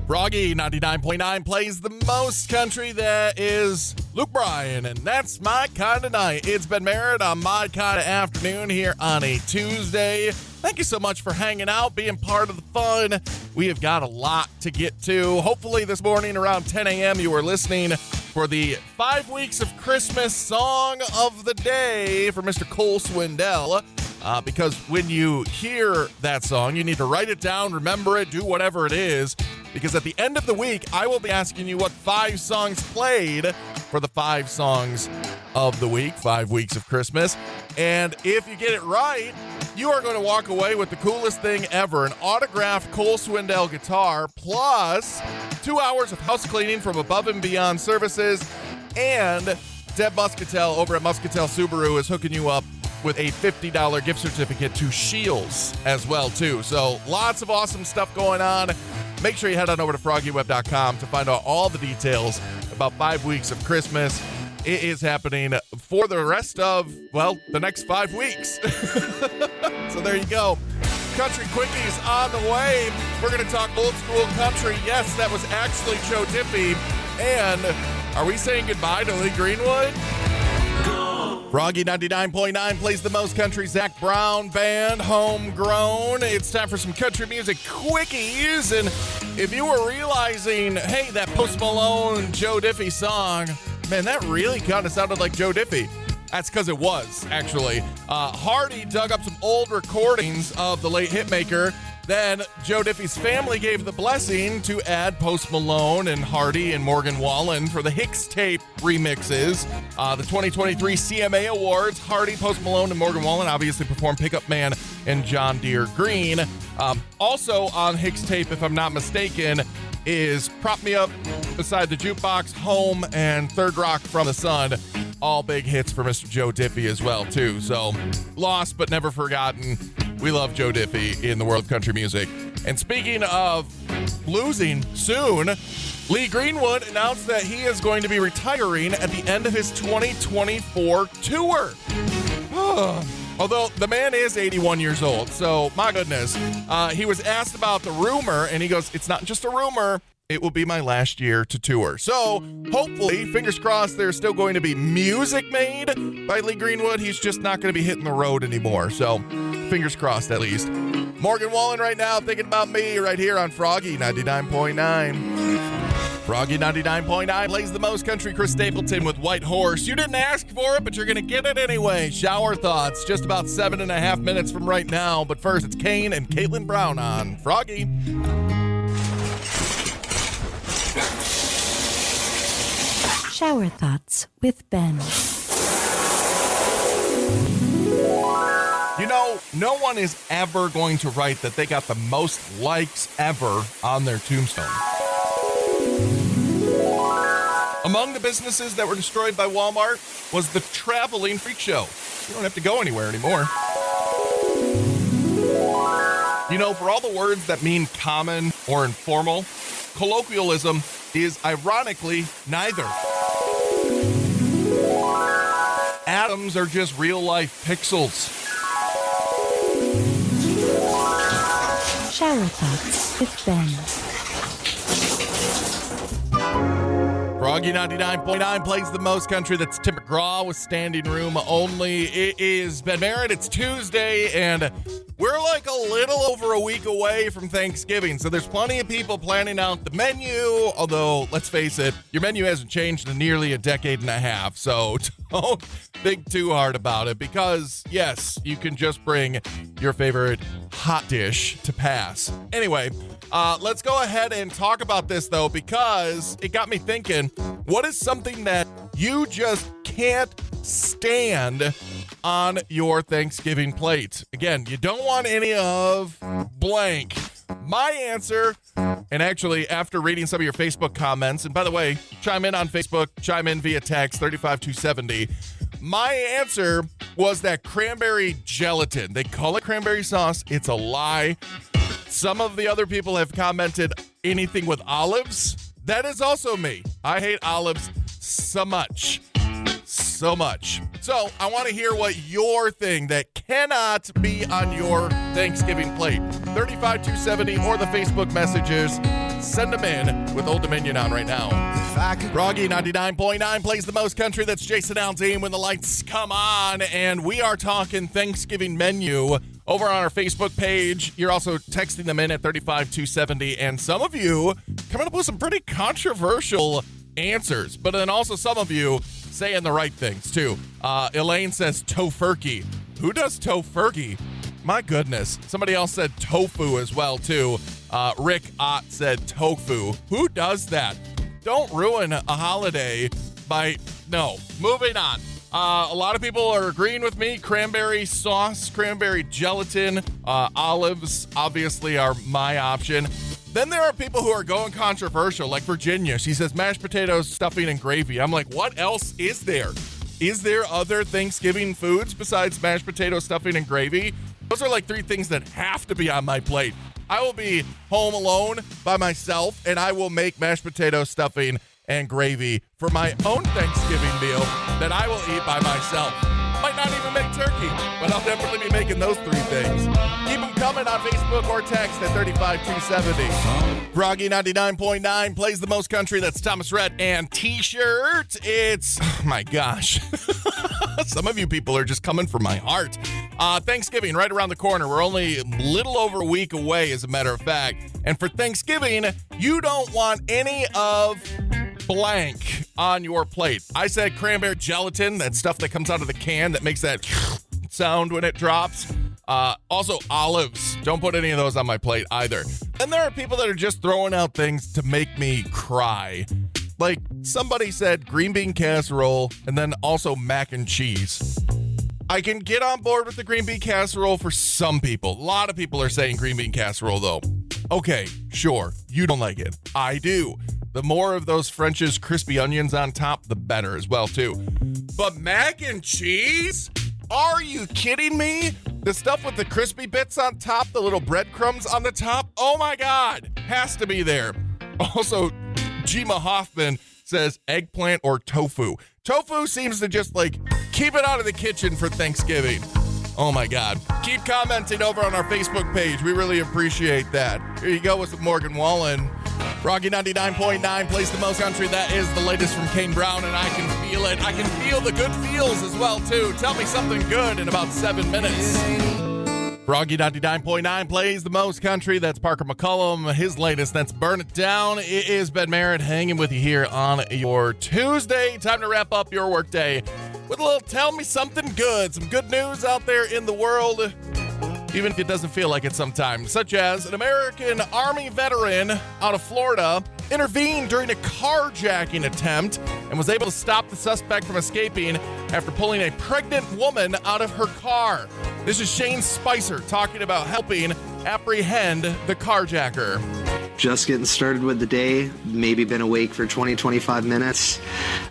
Froggy 99.9 plays the most country. That is Luke Bryan, and that's My Kinda Night. It's Ben Merritt on My Kinda Afternoon here on a Tuesday. Thank you so much for hanging out, being part of the fun. We have got a lot to get to. Hopefully this morning around 10 a.m. you are listening for the 5 Weeks of Christmas Song of the Day for Mr. Cole Swindell. Because when you hear that song, you need to write it down, remember it, do whatever it is. Because at the end of the week, I will be asking you what 5 songs played for the 5 songs of the week, 5 weeks of Christmas. And if you get it right, you are going to walk away with the coolest thing ever, an autographed Cole Swindell guitar, plus 2 hours of house cleaning from Above and Beyond Services. And Deb Muscatel over at Muscatel Subaru is hooking you up with a $50 gift certificate to Shields as well, too. So lots of awesome stuff going on. Make sure you head on over to FroggyWeb.com to find out all the details about 5 weeks of Christmas. It is happening for the rest of, well, the next 5 weeks. So there you go. Country Quickies on the way. We're going to talk old school country. Yes, that was actually Joe Diffie. And are we saying goodbye to Lee Greenwood? Froggy 99.9 plays the most country. Zach Brown Band, homegrown. It's time for some country music quickies. And if you were realizing, hey, that Post Malone, Joe Diffie song, man, that really kind of sounded like Joe Diffie. That's because it was, actually. Hardy dug up some old recordings of the late hitmaker. Then Joe Diffie's family gave the blessing to add Post Malone and Hardy and Morgan Wallen for the Hicks tape remixes. The 2023 CMA Awards, Hardy, Post Malone, and Morgan Wallen obviously performed Pickup Man and John Deere Green. Also on Hicks tape, if I'm not mistaken, is Prop Me Up, Beside the Jukebox, Home, and Third Rock from the Sun. All big hits for Mr. Joe Diffie as well, too. So, lost but never forgotten. We love Joe Diffie in the world of country music. And speaking of losing soon, Lee Greenwood announced that he is going to be retiring at the end of his 2024 tour. Although the man is 81 years old, so my goodness. He was asked about the rumor, and he goes, it's not just a rumor. It will be my last year to tour. So hopefully, fingers crossed, there's still going to be music made by Lee Greenwood. He's just not going to be hitting the road anymore. So fingers crossed, at least. Morgan Wallen right now thinking about me right here on Froggy 99.9. Froggy 99.9 plays the most country. Chris Stapleton with White Horse. You didn't ask for it, but you're going to get it anyway. Shower Thoughts, just about 7.5 minutes from right now. But first, it's Kane and Caitlin Brown on Froggy. Shower Thoughts with Ben. You know, no one is ever going to write that they got the most likes ever on their tombstone. Among the businesses that were destroyed by Walmart was the Traveling Freak Show. You don't have to go anywhere anymore. You know, for all the words that mean common or informal, colloquialism is ironically neither. Atoms are just real-life pixels. Shower Thoughts with Ben. Froggy 99.9 plays the most country. That's Tim McGraw with Standing Room Only. It is Ben Merritt. It's Tuesday, and we're like a little over a week away from Thanksgiving, so there's plenty of people planning out the menu, although, let's face it, your menu hasn't changed in nearly a decade and a half, so don't think too hard about it, because, yes, you can just bring your favorite hot dish to pass. Anyway, let's go ahead and talk about this, though, because it got me thinking, what is something that you just can't stand on your Thanksgiving plate? Again, you don't want any of blank. My answer, and actually after reading some of your Facebook comments, and by the way, chime in on Facebook, chime in via text 35270. My answer was that cranberry gelatin. They call it cranberry sauce. It's a lie. Some of the other people have commented anything with olives. That is also me. I hate olives so much. So much. So I want to hear what your thing that cannot be on your Thanksgiving plate. 35270 or the Facebook messages Send them in with Old Dominion on right now. Froggy 99.9 plays the most country. That's Jason Aldean when the lights come on. And we are talking Thanksgiving menu over on our Facebook page. You're also texting them in at 35270. And some of you coming up with some pretty controversial answers. But then also some of you saying the right things, too. Elaine says tofurkey. Who does tofurkey? My goodness. Somebody else said tofu as well, too. Rick Ott said tofu. Who does that? Don't ruin a holiday by... No. Moving on. A lot of people are agreeing with me. Cranberry sauce, cranberry gelatin, olives obviously are my option. Then there are people who are going controversial, like Virginia. She says mashed potatoes, stuffing, and gravy. I'm like, what else is there? Is there other Thanksgiving foods besides mashed potato, stuffing, and gravy? Those are like three things that have to be on my plate. I will be home alone by myself, and I will make mashed potato, stuffing, and gravy for my own Thanksgiving meal that I will eat by myself. Might not even make turkey, but I'll definitely be making those three things. Keep them coming on Facebook or text at 35270. Froggy 99.9 plays the most country. That's Thomas Rhett and T-shirt. It's, oh my gosh. Some of you people are just coming for my heart. Thanksgiving right around the corner. We're only a little over a week away, as a matter of fact. And for Thanksgiving, you don't want any of blank on your plate. I said cranberry gelatin, that stuff that comes out of the can that makes that sound when it drops. Also olives. Don't put any of those on my plate either. And there are people that are just throwing out things to make me cry. Like somebody said green bean casserole and then also mac and cheese. I can get on board with the green bean casserole for some people. A lot of people are saying green bean casserole though. Okay, sure. You don't like it. I do. The more of those French's crispy onions on top, the better as well, too. But mac and cheese? Are you kidding me? The stuff with the crispy bits on top, the little breadcrumbs on the top? Oh my God, has to be there. Also, Gima Hoffman says eggplant or tofu. Tofu seems to just like keep it out of the kitchen for Thanksgiving. Oh my God. Keep commenting over on our Facebook page. We really appreciate that. Here you go with some Morgan Wallen. Rocky 99.9 plays the most country. That is the latest from Kane Brown, and I can feel it. I can feel the good feels as well, too. Tell me something good in about 7 minutes. Froggy 99.9 plays the most country. That's Parker McCullum. His latest, that's Burn It Down. It is Ben Merritt hanging with you here on your Tuesday. Time to wrap up your workday with a little tell me something good. Some good news out there in the world, even if it doesn't feel like it sometimes, such as an American Army veteran out of Florida intervened during a carjacking attempt and was able to stop the suspect from escaping after pulling a pregnant woman out of her car. This is Shane Spicer talking about helping apprehend the carjacker. Just getting started with the day, maybe been awake for 20-25 minutes.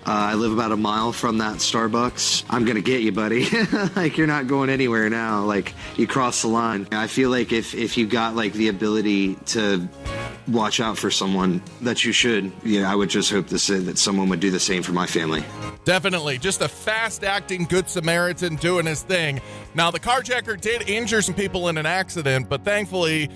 I live about a mile from that Starbucks. I'm gonna get you, buddy. Like, you're not going anywhere now. Like, you crossed the line. I feel like if you got like the ability to watch out for someone, that you should. Yeah, I would just hope to say that someone would do the same for my family. Definitely. Just a fast-acting Good Samaritan doing his thing. Now, the carjacker did injure some people in an accident, but thankfully,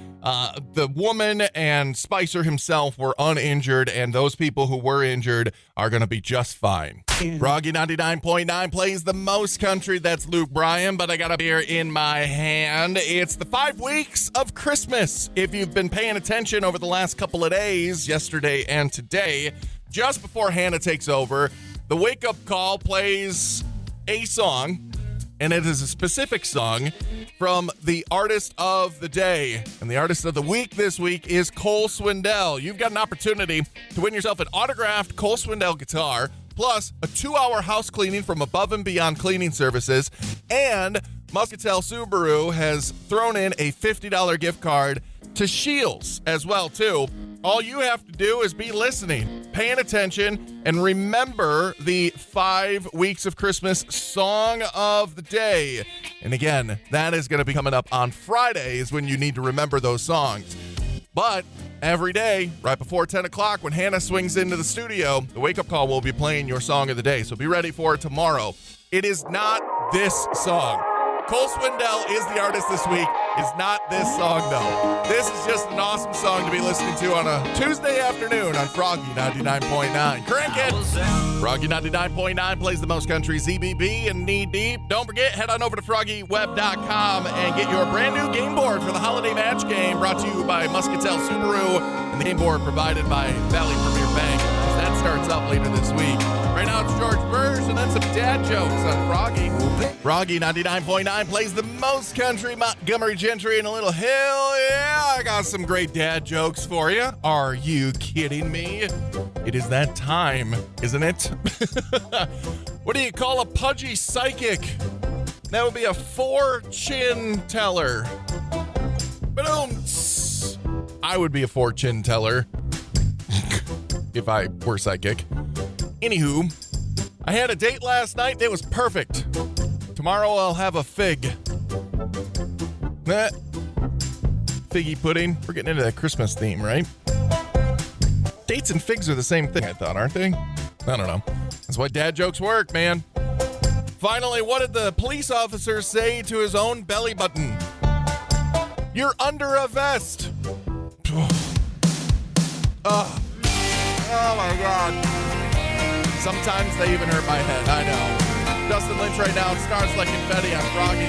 the woman and Spicer himself were uninjured, and those people who were injured are going to be just fine. Froggy 99.9 plays the most country. That's Luke Bryan, but I got a beer in my hand. It's the 5 weeks of Christmas. If you've been paying attention over the last couple of days, yesterday and today, just before Hannah takes over, the wake-up call plays a song, and it is a specific song from the artist of the day. And the artist of the week this week is Cole Swindell. You've got an opportunity to win yourself an autographed Cole Swindell guitar, plus a 2-hour house cleaning from Above and Beyond Cleaning Services. And Muscatel Subaru has thrown in a $50 gift card to Shields as well, too. All you have to do is be listening, paying attention, and remember the 5 weeks of Christmas song of the day. And again, that is going to be coming up on Fridays when you need to remember those songs. But every day, right before 10 o'clock, when Hannah swings into the studio, the wake-up call will be playing your song of the day. So be ready for it tomorrow. It is not this song. Cole Swindell is the artist this week. is not this song, though. This is just an awesome song to be listening to on a Tuesday afternoon on Froggy 99.9. Crank it! Froggy 99.9 plays the most country, ZBB and Knee Deep. Don't forget, head on over to FroggyWeb.com and get your brand new game board for the holiday match game, brought to you by Muscatel Subaru, and the game board provided by Valley Premier Bank. That starts up later this week. Right now it's George Burrs and then some dad jokes on Froggy. Froggy 99.9 plays the most country, Montgomery Gentry, and a little hell yeah, I got some great dad jokes for you. Are you kidding me? It is that time, isn't it? What do you call a pudgy psychic? That would be a fortune teller. Boom. I would be a fortune teller if I were psychic. Anywho, I had a date last night. It was perfect. Tomorrow I'll have a fig. Figgy pudding. We're getting into that Christmas theme, right? Dates and figs are the same thing, I thought, aren't they? I don't know. That's why dad jokes work, man. Finally, what did the police officer say to his own belly button? You're under a vest. Oh my God. Sometimes they even hurt my head. I know. Dustin Lynch right now stars like confetti on Froggy.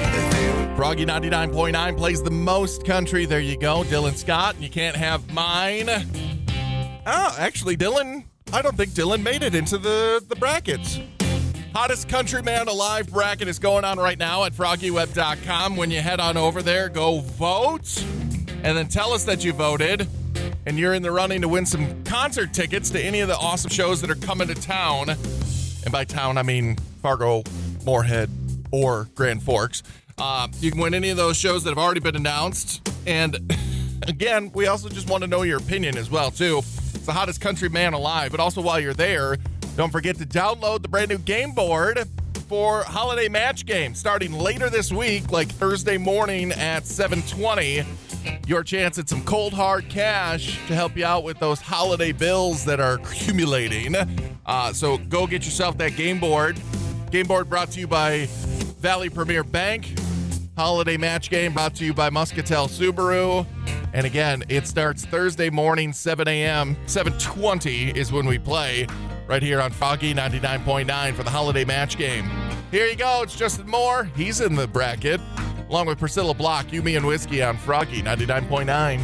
Froggy 99.9 plays the most country. There you go. Dylan Scott. You can't have mine. Oh, actually, Dylan, I don't think Dylan made it into the brackets. Hottest country man alive bracket is going on right now at FroggyWeb.com. When you head on over there, go vote. And then tell us that you voted. And you're in the running to win some concert tickets to any of the awesome shows that are coming to town. And by town, I mean Fargo, Moorhead, or Grand Forks. You can win any of those shows that have already been announced. And again, we also just want to know your opinion as well, too. It's the hottest country man alive. But also while you're there, don't forget to download the brand new game board for Holiday Match Game starting later this week, like Thursday morning at 7:20. Your chance at some cold hard cash to help you out with those holiday bills that are accumulating. So go get yourself that game board. Game board brought to you by Valley Premier Bank. Holiday Match Game brought to you by Muscatel Subaru. And again, it starts Thursday morning, 7 a.m. 7:20 is when we play right here on Froggy 99.9 for the Holiday Match Game. Here you go. It's Justin Moore. He's in the bracket, along with Priscilla Block, You, Me, and Whiskey on Froggy 99.9.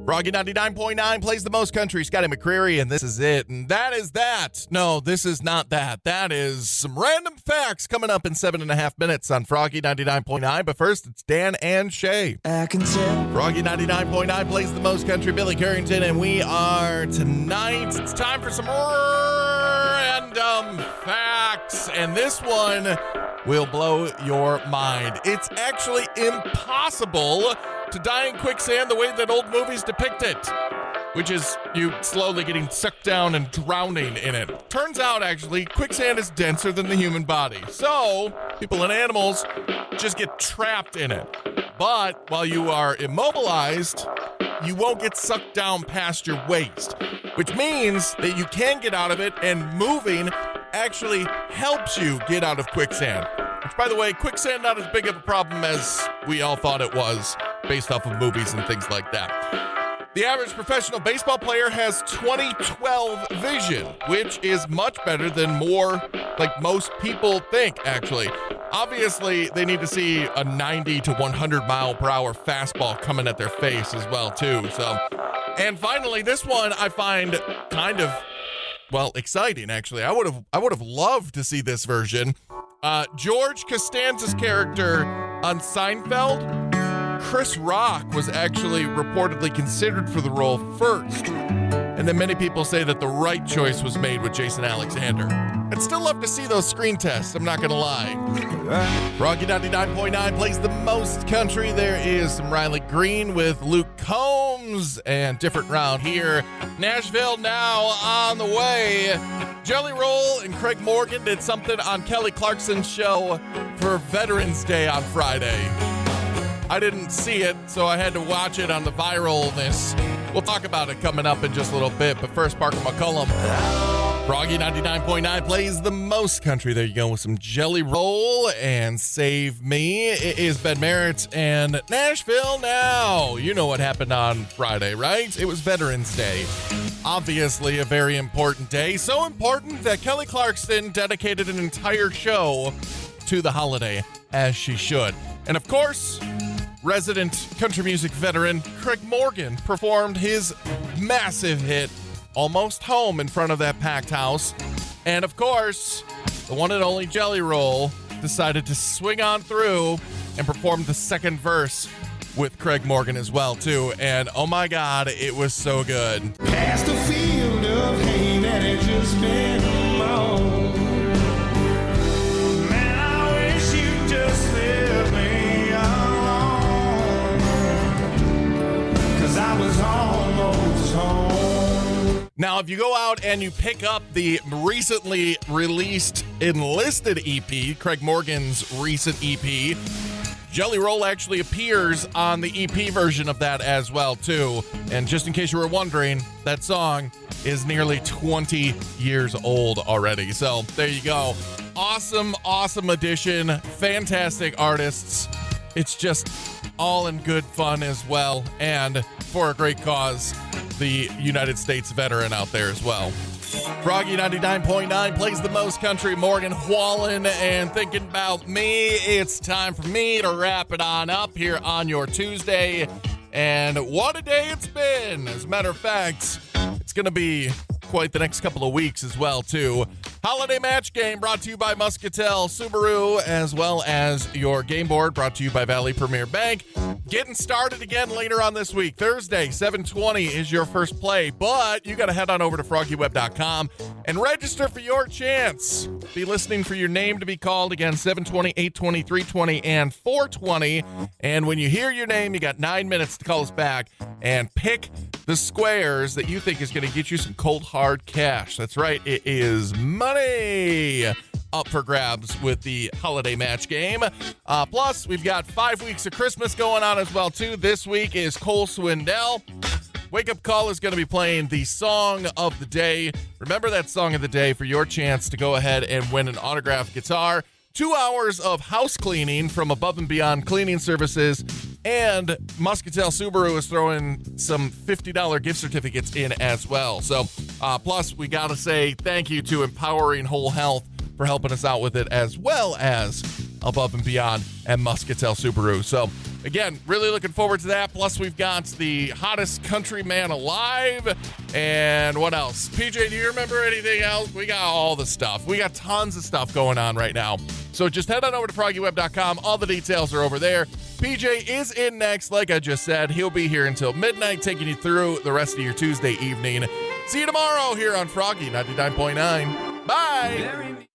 Froggy 99.9 plays the most country. Scotty McCreery, and this is it. And that is that. No, this is not that. That is some random facts coming up in 7.5 minutes on Froggy 99.9. But first, it's Dan and Shay. I can tell. Froggy 99.9 plays the most country. Billy Carrington, and we are tonight. It's time for some random facts. And this one will blow your mind. It's actually impossible to die in quicksand the way that old movies depict it, which is you slowly getting sucked down and drowning in it. Turns out, actually, quicksand is denser than the human body. So people and animals just get trapped in it. But while you are immobilized, you won't get sucked down past your waist, which means that you can get out of it, and moving actually helps you get out of quicksand. Which, by the way, quicksand not as big of a problem as we all thought it was based off of movies and things like that. The average professional baseball player has 20/12 vision, which is much better than most people think, actually. Obviously, they need to see a 90 to 100 mile per hour fastball coming at their face as well, too. So, and finally, this one I find kind of, exciting, actually. I would have loved to see this version. George Costanza's character on Seinfeld, Chris Rock was actually reportedly considered for the role first. And then many people say that the right choice was made with Jason Alexander. I'd still love to see those screen tests, I'm not gonna lie. Froggy 99.9 plays the most country. There is some Riley Green with Luke Combs and different round here. Nashville now on the way. Jelly Roll and Craig Morgan did something on Kelly Clarkson's show for Veterans Day on Friday. I didn't see it, so I had to watch it on the viralness. We'll talk about it coming up in just a little bit, but first, Parker McCullum. Froggy 99.9 plays the most country. There you go with some Jelly Roll and Save Me. It is Ben Merritt and Nashville Now. You know what happened on Friday, right? It was Veterans Day. Obviously a very important day. So important that Kelly Clarkson dedicated an entire show to the holiday, as she should. And of course, resident country music veteran Craig Morgan performed his massive hit, Almost Home, in front of that packed house. And of course, the one and only Jelly Roll decided to swing on through and perform the second verse with Craig Morgan as well, too. And oh my God, it was so good. Past a field of hay that had just been mown. Man, I wish you'd just leave me alone. 'Cause I was almost home. Now, if you go out and you pick up the recently released Enlisted EP, Craig Morgan's recent EP, Jelly Roll actually appears on the EP version of that as well, too. And just in case you were wondering, that song is nearly 20 years old already. So there you go. Awesome, awesome addition. Fantastic artists. It's just all in good fun as well. And for a great cause, the United States veteran out there as well. Froggy 99.9 plays the most country. Morgan Wallen and Thinking About Me. It's time for me to wrap it on up here on your Tuesday. And what a day it's been. As a matter of fact, it's going to be quite the next couple of weeks as well, too. Holiday Match Game brought to you by Muscatel Subaru, as well as your game board brought to you by Valley Premier Bank. Getting started again later on this week. Thursday, 7:20 is your first play, but you got to head on over to FroggyWeb.com and register for your chance. Be listening for your name to be called again, 7:20, 8:20, 3:20, and 4:20. And when you hear your name, you got 9 minutes to call us back and pick the squares that you think is going to get you some cold, hard cash. That's right. It is money up for grabs with the holiday match game. Plus, we've got 5 weeks of Christmas going on as well, too. This week is Cole Swindell. Wake Up Call is going to be playing the song of the day. Remember that song of the day for your chance to go ahead and win an autographed guitar. 2 hours of house cleaning from Above and Beyond Cleaning Services. And Muscatel Subaru is throwing some $50 gift certificates in as well. So, plus, we got to say thank you to Empowering Whole Health for helping us out with it, as well as Above and Beyond and Muscatel Subaru. So, again, really looking forward to that. Plus, we've got the hottest country man alive. And what else? PJ, do you remember anything else? We got all the stuff. We got tons of stuff going on right now. So just head on over to FroggyWeb.com. All the details are over there. PJ is in next, like I just said. He'll be here until midnight, taking you through the rest of your Tuesday evening. See you tomorrow here on Froggy 99.9. Bye.